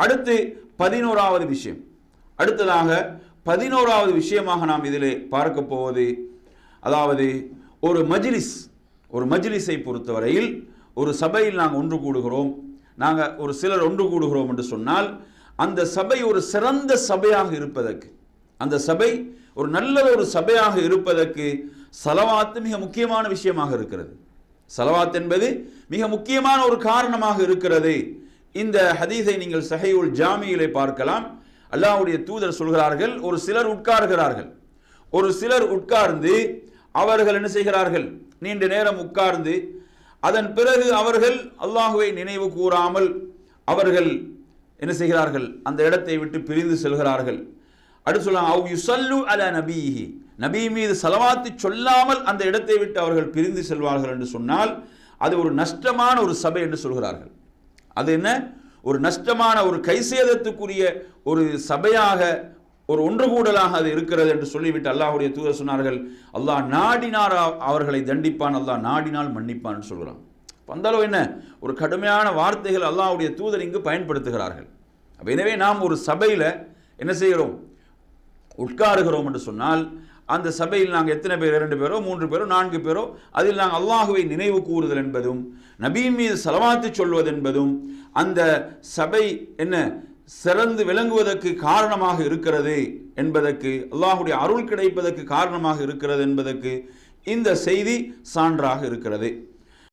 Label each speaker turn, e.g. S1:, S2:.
S1: அடுத்து 11வது விஷயம். அடுத்ததாக 11வது விஷயமாக நாம் இதிலே பார்க்க போவது, அதாவது ஒரு மஜ்லிஸை பொறுத்தவரையில் ஒரு சபையில் நாங்கள் ஒன்று கூடுகிறோம், நாங்கள் ஒரு சிலர் ஒன்று கூடுகிறோம் என்று சொன்னால் அந்த சபை ஒரு சிறந்த சபையாக இருப்பதற்கு, அந்த சபை ஒரு நல்ல ஒரு சபையாக இருப்பதற்கு ஸலவாத் மிக முக்கியமான விஷயமாக இருக்கிறது. ஸலவாத் என்பது மிக முக்கியமான ஒரு காரணமாக இருக்கிறது. இந்த ஹதீஸை நீங்கள் ஸஹீஹுல் ஜாமியிலே பார்க்கலாம். அல்லாஹ்வுடைய தூதர் சொல்கிறார்கள், ஒரு சிலர் உட்கார்கிறார்கள், ஒரு சிலர் உட்கார்ந்து அவர்கள் என்ன செய்கிறார்கள், நீண்ட நேரம் உட்கார்ந்து அதன் பிறகு அவர்கள் அல்லாஹ்வை நினைவு கூறாமல் அவர்கள் என்ன செய்கிறார்கள், அந்த இடத்தை விட்டு பிரிந்து செல்கிறார்கள். அடுத்து சொல்லலாம், அவ் யுஸல்லு அலா நபிஹி, நபி மீது ஸலவாத்து சொல்லாமல் அந்த இடத்தை விட்டு அவர்கள் பிரிந்து செல்வார்கள் என்று சொன்னால் அது ஒரு நஷ்டமான ஒரு சபை என்று சொல்கிறார்கள். அது என்ன, ஒரு நஷ்டமான ஒரு கைசேதத்துக்குரிய ஒரு சபையாக, ஒரு ஒன்று கூடலாக அது இருக்கிறது என்று சொல்லிவிட்டு அல்லாஹ்வுடைய தூதர் சொன்னார்கள், அல்லாஹ் நாடினார் அவர்களை தண்டிப்பான், அல்லாஹ் நாடினால் மன்னிப்பான் சொல்கிறான். அந்த அளவு என்ன ஒரு கடுமையான வார்த்தைகள் அல்லாஹ்வுடைய தூதர் இங்கு பயன்படுத்துகிறார்கள். எனவே நாம் ஒரு சபையில் என்ன செய்கிறோம், உட்காருகிறோம் என்று சொன்னால் அந்த சபையில் நாங்கள் எத்தனை பேர், 2 பேரோ 3 பேரோ 4 பேரோ, அதில் நாங்கள் அல்லாஹுவை நினைவு கூறுதல் என்பதும் நபியின் மீது ஸலவாத்து சொல்வது என்பதும் அந்த சபை என்ன சிறந்து விளங்குவதற்கு காரணமாக இருக்கிறது என்பதற்கு, அல்லாஹுடைய அருள் கிடைப்பதற்கு காரணமாக இருக்கிறது என்பதற்கு இந்த செய்தி சான்றாக இருக்கிறது.